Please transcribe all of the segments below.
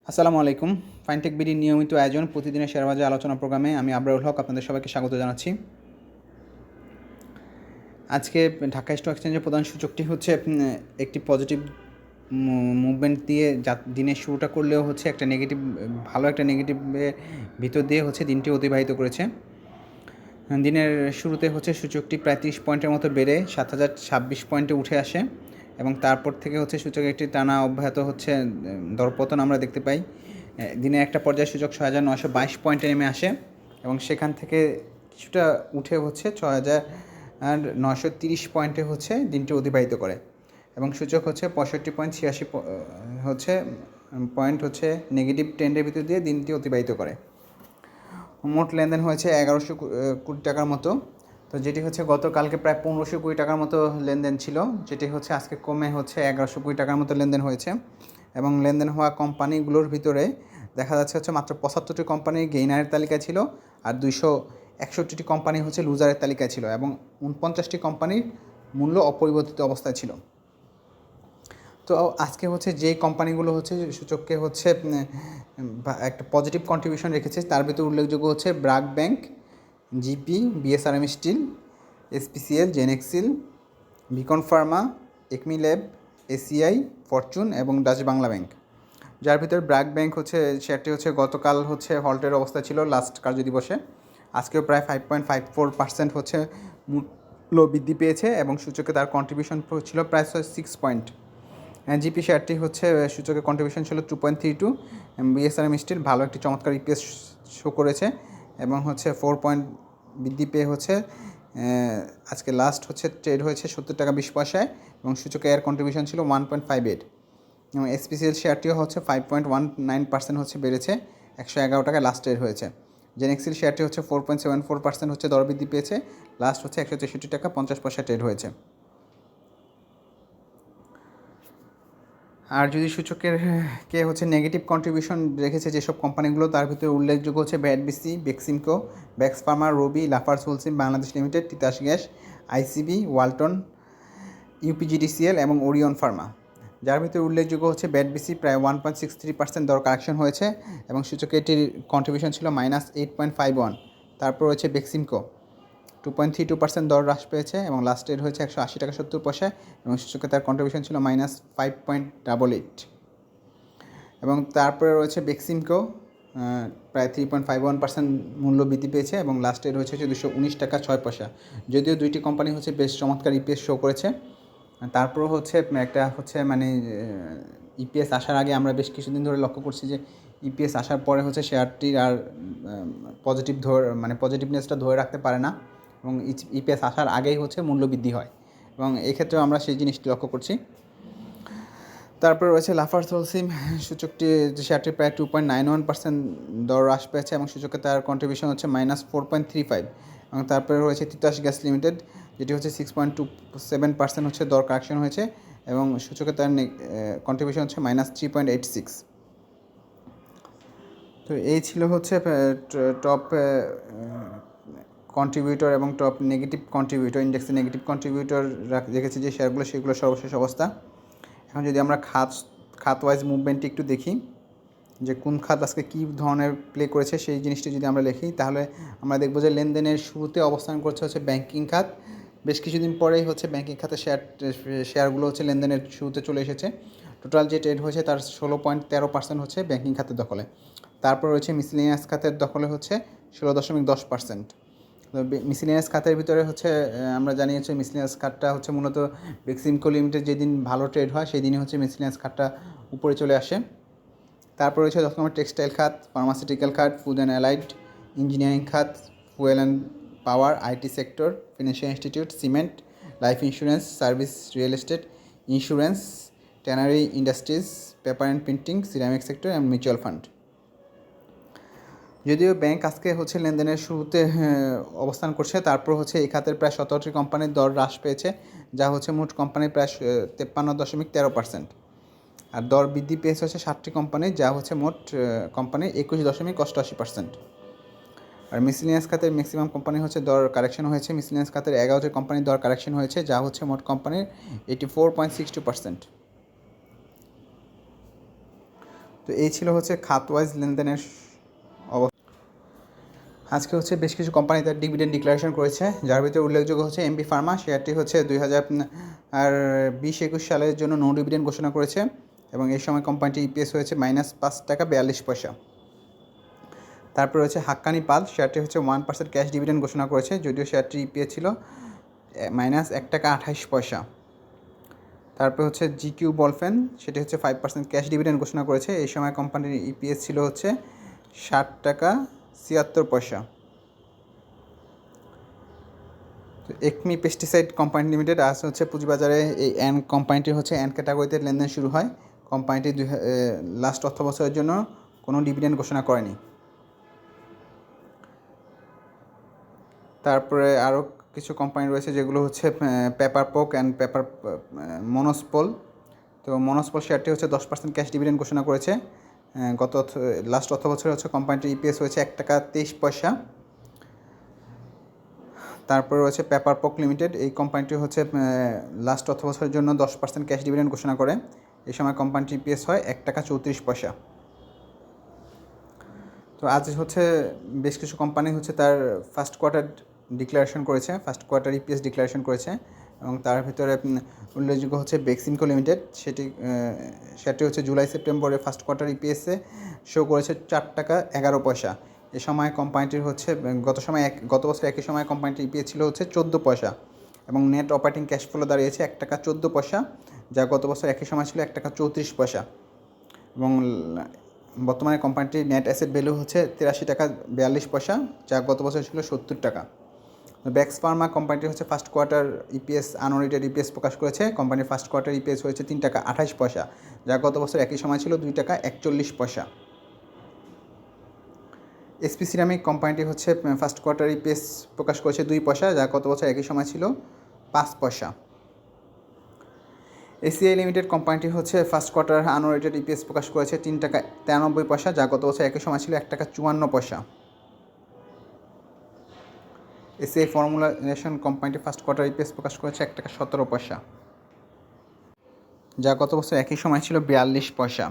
আসসালামু আলাইকুম। ফাইনটেক বিডির নিয়মিত আয়োজন প্রতিদিনের শেয়ারবাজার আলোচনা প্রোগ্রামে আমি আবরারুল হক আপনাদের সবাইকে স্বাগত জানাচ্ছি। আজকে ঢাকা স্টক এক্সচেঞ্জের প্রধান সূচকটি হচ্ছে একটি পজিটিভ মুভমেন্ট দিয়ে দিনের শুরুটা করলেও হচ্ছে একটা নেগেটিভ ভালো একটা নেগেটিভের ভিতর দিয়ে হচ্ছে দিনটি অতিবাহিত করেছে। দিনের শুরুতে হচ্ছে সূচকটি প্রায় 30 পয়েন্টের মতো বেড়ে 7026 পয়েন্টে উঠে আসে এবং তারপর থেকে হচ্ছে সূচক একটি টানা অব্যাহত হচ্ছে দরপতন আমরা দেখতে পাই। দিনে একটা পর্যায়ে সূচক 6922 পয়েন্টে নেমে আসে এবং সেখান থেকে কিছুটা উঠে হচ্ছে 6930 পয়েন্টে হচ্ছে দিনটি অতিবাহিত করে এবং সূচক হচ্ছে 65.86 হচ্ছে পয়েন্ট হচ্ছে নেগেটিভ ট্রেন্ডের ভিতর দিয়ে দিনটি অতিবাহিত করে। মোট লেনদেন হয়েছে 1100 কোটি টাকার মতো, তো যেটি হচ্ছে গতকালকে প্রায় 1500 কোটি টাকার মতো লেনদেন ছিল, যেটি হচ্ছে আজকে কমে হচ্ছে 1100 কোটি টাকার মতো লেনদেন হয়েছে এবং লেনদেন হওয়া কোম্পানিগুলোর ভিতরে দেখা যাচ্ছে হচ্ছে মাত্র 75টি কোম্পানি গেইনারের তালিকায় ছিল আর 261টি কোম্পানি হচ্ছে লুজারের তালিকায় ছিল এবং 49টি কোম্পানির মূল্য অপরিবর্তিত অবস্থায় ছিল। তো আজকে হচ্ছে যেই কোম্পানিগুলো হচ্ছে সূচককে হচ্ছে একটা পজিটিভ কন্ট্রিবিউশন রেখেছে তার ভিতরে উল্লেখযোগ্য হচ্ছে BRAC bank, GP, BSRM steel, SPCL, Genexil, Beacon pharma, ACME lab, ACI, Fortune এবং ডাচ বাংলা ব্যাংক। যার ভিতরে ব্র্যাক ব্যাংক হচ্ছে শেয়ারটি হচ্ছে গতকাল হচ্ছে হল্টের অবস্থা ছিল লাস্ট কার্যদিবসে, আজকেও প্রায় 5.54% হচ্ছে মূল্য বৃদ্ধি পেয়েছে এবং সূচকে তার কন্ট্রিবিউশন ছিল প্রায় 6 পয়েন্ট। জিপি শেয়ারটি হচ্ছে সূচকের কন্ট্রিবিউশন ছিল 2.32, বিএসআরএম স্টিল ভালো একটি চমৎকার ইপিএস শো করেছে এবং হচ্ছে 4 পয়েন্ট বৃদ্ধি পেয়ে হচ্ছে আজকে লাস্ট হচ্ছে ট্রেড হয়েছে 70 টাকা 20 পয়সায় এবং সূচকে এর কন্ট্রিবিউশন ছিল 1.58 এবং এসপিসিএল শেয়ারটিও হচ্ছে 5.19% হচ্ছে বেড়েছে, 111 টাকায় লাস্ট ট্রেড হয়েছে। জেনেক্সিল শেয়ারটি হচ্ছে 4.74% হচ্ছে দর বৃদ্ধি পেয়েছে, লাস্ট হচ্ছে 163 টাকা 50 পয়সা ট্রেড হয়েছে। আর যদি সূচকের কে হচ্ছে নেগেটিভ কন্ট্রিবিউশন রেখেছে যেসব কোম্পানিগুলো তার ভিতরে উল্লেখযোগ্য হচ্ছে ভ্যাটবিসি, বেক্সিমকো, ব্যাক্স pharma, Robi, Lafarge Holcim Bangladesh limited, Titas gas, ICB, Walton, UPGDCL এবং ওরিয়ন ফার্মা। যার ভিতরে উল্লেখযোগ্য হচ্ছে ভ্যাটবিসি প্রায় 1.63% দর কারেকশন হয়েছে এবং সূচকে এটির কন্ট্রিবিউশন ছিল -8.51। তারপর হচ্ছে বেক্সিমকো 2.32% দর হ্রাস পেয়েছে এবং লাস্ট রেট হয়েছে 180 টাকা 70 পয়সায় এবং সূচকে তার কন্ট্রিবিউশন ছিল -5.88 এবং তারপরে রয়েছে বেক্সিমকো প্রায় 3.51% মূল্য বৃদ্ধি পেয়েছে এবং লাস্ট রেট হয়েছে 219 টাকা 6 পয়সা। যদিও দুইটি কোম্পানি হচ্ছে বেশ চমৎকার ইপিএস শো করেছে, তারপরও হচ্ছে একটা হচ্ছে মানে ইপিএস আসার আগে আমরা বেশ কিছুদিন ধরে লক্ষ্য করছি যে ইপিএস আসার পরে হচ্ছে শেয়ারটির আর পজিটিভনেসটা ধরে রাখতে পারে না এবং ইপিএস আসার আগেই হচ্ছে মূল্য বৃদ্ধি হয় এবং এক্ষেত্রেও আমরা সেই জিনিসটি লক্ষ্য করছি। তারপরে রয়েছে লাফার্জ হোলসিম সূচকটি শেয়ারটি প্রায় 2.91% দর হ্রাস পেয়েছে এবং সূচকে তার কন্ট্রিবিউশন হচ্ছে -4.35 এবং তারপরে রয়েছে তিতাস গ্যাস লিমিটেড যেটি হচ্ছে 6.27% হচ্ছে দর কারেকশন হয়েছে এবং সূচকে তার কন্ট্রিবিউশন হচ্ছে -3.86। তো এই ছিল হচ্ছে টপ কন্ট্রিবিউটর এবং টপ নেগেটিভ কন্ট্রিবিউটর, ইন্ডেক্সে নেগেটিভ কন্ট্রিবিউটর রেখেছে যে শেয়ারগুলো সেগুলো সর্বশেষ অবস্থা। এখন যদি আমরা খাত ওয়াইজ মুভমেন্টটি একটু দেখি যে কোন খাত আজকে কী ধরনের প্লে করেছে সেই জিনিসটি যদি আমরা লিখি তাহলে আমরা দেখব যে লেনদেনের শুরুতে অবস্থান করছে হচ্ছে ব্যাংকিং খাত। বেশ কিছুদিন পরেই হচ্ছে ব্যাংকিং খাতের শেয়ারগুলো হচ্ছে লেনদেনের শুরুতে চলে এসেছে। টোটাল যে ট্রেড হয়েছে তার 16.13% হচ্ছে ব্যাংকিং খাতের দখলে। তারপর রয়েছে মিসেলিনিয়াস খাতের দখলে হচ্ছে 16.10%। মিসেলিনিয়াস খাতের ভিতরে হচ্ছে আমরা জানি হচ্ছে মিসেলিনিয়াস খাতটা হচ্ছে মূলত বেক্সিমকো লিমিটেড যেদিন ভালো ট্রেড হয় সেই দিনই হচ্ছে মিসেলিনিয়াস খাতটা উপরে চলে আসে। তারপর রয়েছে 10 নম্বর টেক্সটাইল খাত, ফার্মাসিউটিক্যাল খাত, ফুড অ্যান্ড অ্যালাইড, ইঞ্জিনিয়ারিং খাত, fuel and power, IT sector, financial institute, cement, life insurance, service, real estate, insurance, tannery industries, paper and printing, ceramic sector এবং মিউচুয়াল ফান্ড। যদিও ব্যাংক আজকে হচ্ছে লেনদেনের শুরুতে অবস্থান করছে, তারপর হচ্ছে এই খাতের প্রায় 17টি কোম্পানির দর হ্রাস পেয়েছে যা হচ্ছে মোট কোম্পানির প্রায় 53.13%। আর দর বৃদ্ধি পেয়েছে হচ্ছে 7টি কোম্পানি যা হচ্ছে মোট কোম্পানির 21.88%। আর মিসেলিনিয়াস খাতের ম্যাক্সিমাম কোম্পানি হচ্ছে দর কারেকশন হয়েছে, মিসেলিনিয়াস খাতের 11টি কোম্পানির দর কারেকশন হয়েছে যা হচ্ছে মোট কোম্পানির 84.62%। তো এই ছিল হচ্ছে খাত ওয়াইজ লেনদেনের অবস্থা। আজকে হচ্ছে বেশ কিছু কোম্পানি তার ডিভিডেন্ড ডিক্লারেশন করেছে, যার ভিতরে উল্লেখযোগ্য হচ্ছে এমবি ফার্মা। শেয়ারটি হচ্ছে 2020-21 সালের জন্য নো ডিভিডেন্ড ঘোষণা করেছে এবং এই সময় কোম্পানিটি ইপিএস হয়েছে -5.42 টাকা। তারপর হচ্ছে হাক্কানি পাল, শেয়ারটি হচ্ছে 1% ক্যাশ ডিভিডেন্ড ঘোষণা করেছে, যদিও শেয়ারটির ইপিএস ছিল -1.28 টাকা। তারপর হচ্ছে জিকিউ বলফেন, সেটি হচ্ছে 5% ক্যাশ ডিভিডেন্ড ঘোষণা করেছে, এই সময় কোম্পানির ইপিএস ছিল হচ্ছে 60.76 টাকা। তো একমি পেস্টিসাইড কোম্পানি লিমিটেড আজ হচ্ছে পুঁজিবাজারে এই কোম্পানিটির হচ্ছে ক্যাটাগরিতে লেনদেন শুরু হয়। কোম্পানিটি লাস্ট অর্থ বছরের জন্য কোনো ডিভিডেন্ড ঘোষণা করেনি। তারপরে আরও কিছু কোম্পানি রয়েছে যেগুলো হচ্ছে পেপার পোক অ্যান্ড পেপার মনোস্পল। তো মনোস্পল শেয়ারটি হচ্ছে 10% ক্যাশ ডিভিডেন্ড ঘোষণা করেছে। লাস্ট অর্থ বছরে হচ্ছে কোম্পানিটির ইপিএস হয়েছে 1.23 টাকা। তারপরে রয়েছে পেপার পোক লিমিটেড, এই কোম্পানিটি হচ্ছে লাস্ট অর্থ বছরের জন্য 10% ক্যাশ ডিভিডেন্ড ঘোষণা করে, এই সময় কোম্পানিটির ইপিএস হয় 1.34 টাকা। তো আজ হচ্ছে বেশ কিছু কোম্পানি হচ্ছে তার ফার্স্ট কোয়ার্টার ডিক্লারেশন করেছে, ফার্স্ট কোয়ার্টার ইপিএস ডিক্লারেশন করেছে এবং তার ভিতরে উল্লেখযোগ্য হচ্ছে বেক্সিমকো লিমিটেড। সেটি হচ্ছে জুলাই সেপ্টেম্বরে ফার্স্ট কোয়ার্টার ইপিএসে শো করেছে 4.11 টাকা। এ সময় কোম্পানিটির হচ্ছে গত বছর একই সময় কোম্পানিটির ইপিএস ছিল হচ্ছে 14 পয়সা এবং নেট অপারেটিং ক্যাশ ফ্লো দাঁড়িয়েছে 1.14 টাকা, যা গত বছর একই সময় ছিল 1.34 টাকা এবং বর্তমানে কোম্পানিটির নেট অ্যাসেট ভ্যালু হচ্ছে 83.42 টাকা, যা গত বছর ছিল 70 টাকা। ব্যাক্স ফার্মা কোম্পানিটি হচ্ছে first quarter EPS unaudited EPS প্রকাশ করেছে। কোম্পানির ফার্স্ট কোয়ার্টার ইপিএস হয়েছে 3.28 টাকা, যা গত বছর একই সময় ছিল 2.41 টাকা। এসপি সিরামিক কোম্পানিটি হচ্ছে ফার্স্ট কোয়ার্টার ইপিএস প্রকাশ করেছে 2 পয়সা, যা গত বছর একই সময় ছিল 5 পয়সা। এসিআই লিমিটেড কোম্পানিটি হচ্ছে ফার্স্ট কোয়ার্টার আনঅডিটেড ইপিএস প্রকাশ করেছে 3.93 টাকা, যা গত বছর একই সময় ছিল 1.54 টাকা। এসিআই ফর্মুলেশন কোম্পানিটি ফার্স্ট কোয়ার্টার ইপিএস প্রকাশ করেছে 1.17 টাকা, যা গত বছর একই সময় ছিল 42 পয়সা।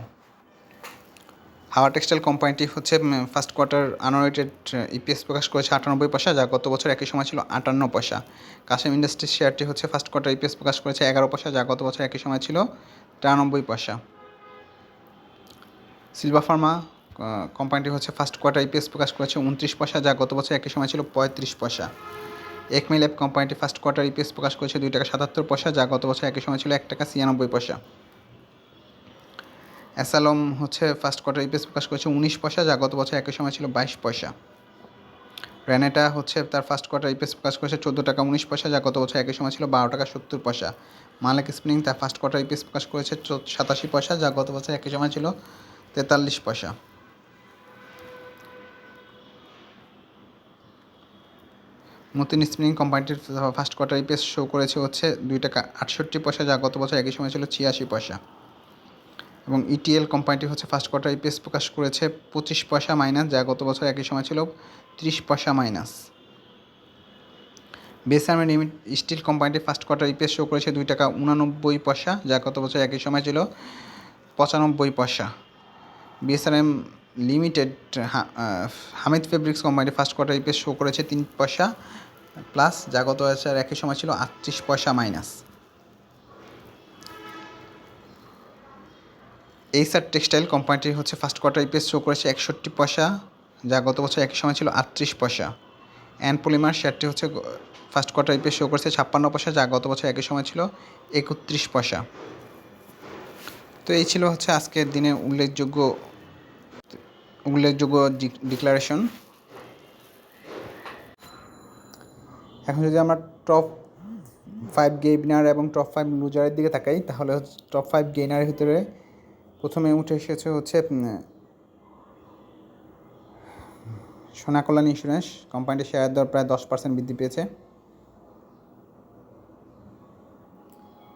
হাওয়া টেক্সটাইল কোম্পানিটি হচ্ছে ফার্স্ট কোয়ার্টার আনঅডিটেড ইপিএস প্রকাশ করেছে 98 পয়সা, যা গত বছর একই সময় ছিল 58 পয়সা। কাশিম ইন্ডাস্ট্রিজ শেয়ারটি হচ্ছে ফার্স্ট কোয়ার্টার ইপিএস প্রকাশ করেছে 11 পয়সা, যা গত বছর একই সময় ছিল 93 পয়সা। সিলভা ফার্মা কোম্পানিটি হচ্ছে ফার্স্ট কোয়ার্টার ইপিএস প্রকাশ করেছে 29 পয়সা, যা গত বছর একই সময় ছিল 35 পয়সা। একমি ল্যাব কোম্পানিটি ফার্স্ট কোয়ার্টার ইপিএস প্রকাশ করেছে 2.77 টাকা, যা গত বছর একই সময় ছিল 1.96 টাকা। অ্যাসালম হচ্ছে ফার্স্ট কোয়ার্টার ইপিএস প্রকাশ করেছে 19 পয়সা, যা গত বছর একই সময় ছিল 22 পয়সা। রেনেটা হচ্ছে তার ফার্স্ট কোয়ার্টার ইপিএস প্রকাশ করেছে 14.19 টাকা, যা গত বছর একই সময় ছিল 12.70 টাকা। মালিক স্পিনিং তার ফার্স্ট কোয়ার্টার ইপিএস প্রকাশ করেছে 87 পয়সা, যা গত বছর একই সময় ছিল 43 পয়সা। মতিন স্পিনিং কোম্পানিটির ফার্স্ট কোয়ার্টার ইপিএস শো করেছে হচ্ছে 2.68 টাকা, যা গত বছর একই সময় ছিল 86 পয়সা। এবং ইটিএল কোম্পানিটি হচ্ছে ফার্স্ট কোয়ার্টার ইপিএস প্রকাশ করেছে 25 পয়সা মাইনাস, যা গত বছর একই সময় ছিল 30 পয়সা মাইনাস। বেসার্মি লিমিটেড স্টিল কোম্পানিটি ফার্স্ট কোয়ার্টার ইপিএস শো করেছে 2.89 টাকা, যা গত বছর একই সময় ছিল 95 পয়সা। বিএসআরএম লিমিটেড হামিদ ফেব্রিক্স কোম্পানিটি ফার্স্ট কোয়ার্টার ইপিএস শো করেছে 3 পয়সা প্লাস, যা গত বছর একই সময় ছিল 38 পয়সা মাইনাস। এইচআর টেক্সটাইল কোম্পানিটি হচ্ছে ফার্স্ট কোয়ার্টার ইপিএস শো করেছে 61 পয়সা, যা গত বছর একই সময় ছিল 38 পয়সা। অ্যান্ড পলিমার শেয়ারটি হচ্ছে ফার্স্ট কোয়ার্টার ইপিএস শো করেছে 56 পয়সা, যা গত বছর একই সময় ছিল 31 পয়সা। তো এই ছিল হচ্ছে আজকের দিনে উল্লেখযোগ্য ডিক্লারেশন। এখন যদি আমরা টপ 5 গেইনার এবং টপ 5 লুজারের দিকে তাকাই, তাহলে টপ 5 গেইনারের ভিতরে প্রথমে উঠে এসেছে হচ্ছে সোনা কল্যাণ ইন্স্যুরেন্স কোম্পানিটির শেয়ারের দর প্রায় 10% বৃদ্ধি পেয়েছে।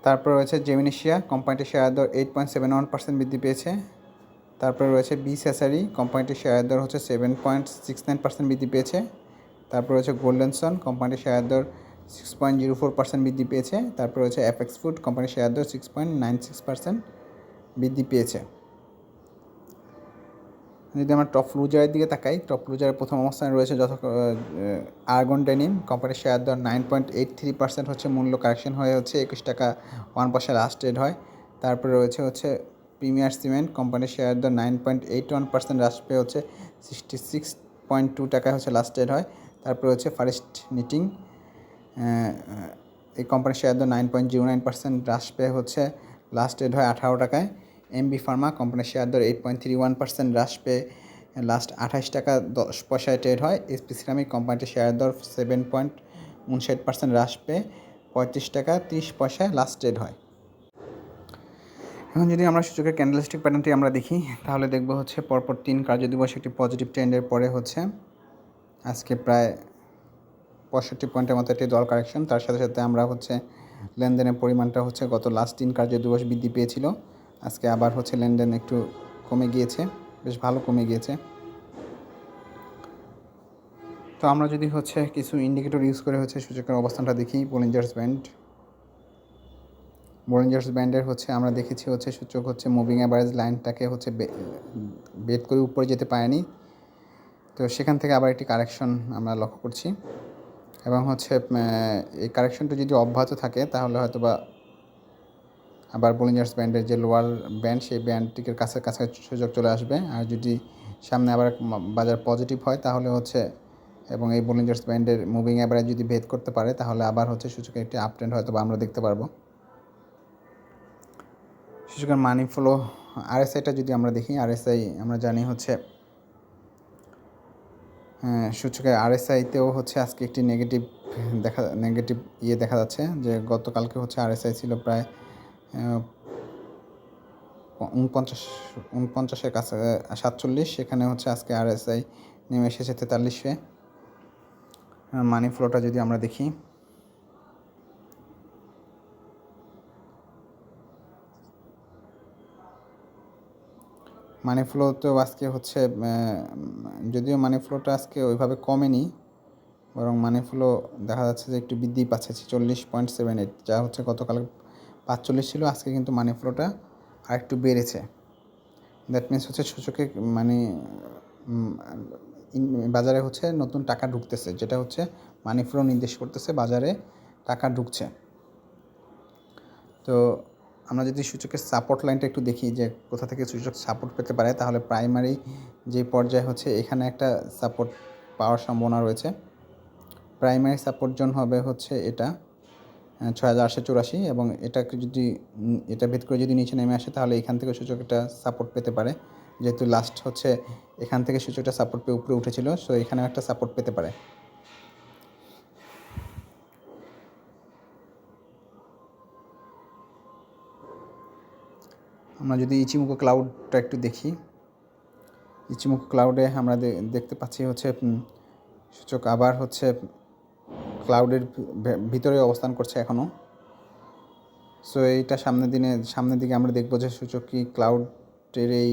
তারপর রয়েছে জেমিনেশিয়া কোম্পানিটির শেয়ারের দর 8.71% বৃদ্ধি পেয়েছে। তারপরে রয়েছে বিএসআরই কোম্পানিটির শেয়ারের দর হচ্ছে 7.69% বৃদ্ধি পেয়েছে। তারপর রয়েছে গোল্ডেনসন কোম্পানিটির শেয়ারের দর 6.04% বৃদ্ধি পেয়েছে। তারপর রয়েছে অ্যাপেক্স ফুড কোম্পানির শেয়ার দর 6.96% বৃদ্ধি পেয়েছে। যদি আমরা টপ লুজারের দিকে তাকাই, টপ লুজারের প্রথম অবস্থানে রয়েছে আর্গন ডেনিম। কোম্পানির শেয়ার দর 9.83% হচ্ছে মূল্য কারেকশন হয়ে হচ্ছে 21 টাকা 1 পয়সা লাস্ট ট্রেড হয়। তারপরে রয়েছে হচ্ছে প্রিমিয়ার সিমেন্ট। কোম্পানির শেয়ার দর 9.81% হ্রাস পেয়ে হচ্ছে 66.2 টাকায় হচ্ছে লাস্ট ট্রেড হয়। তারপরে হচ্ছে ফারেস্ট নিটিং, এই কোম্পানির শেয়ার দর 9.09% হ্রাস পেয়ে হচ্ছে লাস্ট ট্রেড হয় 18 টাকায়। এমবি ফার্মা কোম্পানির শেয়ার দর 8.31% হ্রাস পেয়ে লাস্ট 28 টাকা 10 পয়সায় ট্রেড হয়। এসপি সিরামিক কোম্পানিটির শেয়ার দর 7.59% হ্রাস পেয়ে 35 টাকা 30 পয়সায় লাস্ট ট্রেড হয়। এখন যদি আমরা সূচকের ক্যান্ডেলস্টিক প্যাটার্নটি আমরা দেখি, তাহলে দেখব হচ্ছে পরপর 3 কার্যদিবস একটি পজিটিভ ট্রেন্ডের পরে হচ্ছে আজকে প্রায় 65 পয়েন্টের মতো একটি দল কারেকশন। তার সাথে সাথে আমরা হচ্ছে লেনদেনের পরিমাণটা হচ্ছে গত লাস্ট 3 কার্যদিবস বৃদ্ধি পেয়েছিল, আজকে আবার হচ্ছে লেনদেন একটু কমে গিয়েছে, বেশ ভালো কমে গিয়েছে। তো আমরা যদি হচ্ছে কিছু ইন্ডিকেটর ইউজ করে হচ্ছে সূচকের অবস্থানটা দেখি, বলিঞ্জার্স ব্যান্ডের হচ্ছে আমরা দেখেছি হচ্ছে সূচক হচ্ছে মুভিং অ্যাভারেজ লাইনটাকে হচ্ছে বেদ করে উপরে যেতে পারেনি। তো সেখান থেকে আবার একটি কারেকশন আমরা লক্ষ্য করছি, এবং হচ্ছে এই কারেকশনটা যদি অব্যাহত থাকে তাহলে হয়তো বা আবার বলিঞ্জার্স ব্যান্ডের যে লোয়ার ব্যান্ড, সেই ব্যান্ডটিকে কাছে সুযোগ চলে আসবে। আর যদি সামনে আবার বাজার পজিটিভ হয় তাহলে হচ্ছে, এবং এই বলিঞ্জার্স ব্যান্ডের মুভিং অ্যাভারেজ যদি ভেদ করতে পারে তাহলে আবার হচ্ছে সূচকের একটি আপ ট্রেন্ড হয়তো বা আমরা দেখতে পারবো। সূচকের মানি ফ্লো আরএসআইটা যদি আমরা দেখি, আরএসআই আমরা জানি হচ্ছে সূচকের আরএসআইতেও হচ্ছে আজকে একটি নেগেটিভ দেখা যাচ্ছে, যে গতকালকে হচ্ছে আরএসআই ছিল প্রায় 49-এর কাছে 47, সেখানে হচ্ছে আজকে আরএসআই নেমে এসেছে 43-এ। মানি ফ্লোটা যদি আমরা দেখি, মানি ফ্লোতেও আজকে হচ্ছে যদিও মানি ফ্লোটা আজকে ওইভাবে কমেনি, বরং মানি ফ্লো দেখা যাচ্ছে যে একটু বৃদ্ধি পাচ্ছে 40.78, যা হচ্ছে গতকাল 45 ছিল, আজকে কিন্তু মানি ফ্লোটা আর একটু বেড়েছে। দ্যাট মিনস হচ্ছে সূচকে মানে বাজারে হচ্ছে নতুন টাকা ঢুকতেছে, যেটা হচ্ছে মানি ফ্লো নির্দেশ করতেছে বাজারে টাকা ঢুকছে। তো আমরা যদি সূচকের সাপোর্ট লাইনটা একটু দেখি যে কোথা থেকে সূচক সাপোর্ট পেতে পারে, তাহলে প্রাইমারি যে পর্যায়ে হচ্ছে এখানে একটা সাপোর্ট পাওয়ার সম্ভাবনা রয়েছে। প্রাইমারি সাপোর্ট জোন হবে হচ্ছে এটা 6884, এবং এটাকে যদি এটা ভেদ করে যদি নিচে নেমে আসে তাহলে এখান থেকে সূচক একটা সাপোর্ট পেতে পারে, যেহেতু লাস্ট হচ্ছে এখান থেকে সূচকটা সাপোর্ট পেয়ে উপরে উঠেছিল, সো এখানে একটা সাপোর্ট পেতে পারে। আমরা যদি ইচিমুকো ক্লাউডটা একটু দেখি, ইচিমুকো ক্লাউডে আমরা দেখতে পাচ্ছি হচ্ছে সূচক আবার হচ্ছে ক্লাউডের ভিতরে অবস্থান করছে এখনও। সো এইটা সামনের দিকে আমরা দেখবো যে সূচক কি ক্লাউডের এই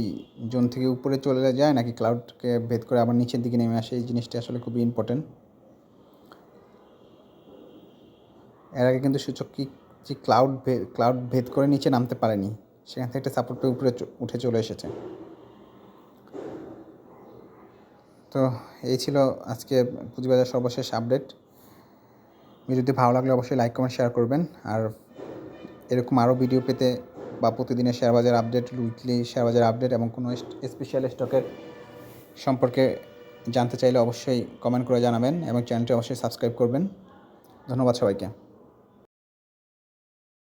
জোন থেকে উপরে চলে যায় নাকি ক্লাউডকে ভেদ করে আবার নিচের দিকে নেমে আসে, এই জিনিসটা আসলে খুবই ইম্পর্টেন্ট। এর আগে কিন্তু সূচক কি যে ক্লাউড ভেদ করে নিচে নামতে পারেনি, সেখান থেকে একটা সাপোর্ট পেয়ে উপরে উঠে চলে এসেছে। তো এই ছিল আজকে পুঁজিবাজার সর্বশেষ আপডেট। ভিডিওটি ভালো লাগলে অবশ্যই লাইক কমেন্ট শেয়ার করবেন। আর এরকম আরও ভিডিও পেতে বা প্রতিদিনের শেয়ার বাজার আপডেট, উইকলি শেয়ার বাজার আপডেট এবং কোনো স্পেশাল স্টকের সম্পর্কে জানতে চাইলে অবশ্যই কমেন্ট করে জানাবেন এবং চ্যানেলটি অবশ্যই সাবস্ক্রাইব করবেন। ধন্যবাদ সবাইকে।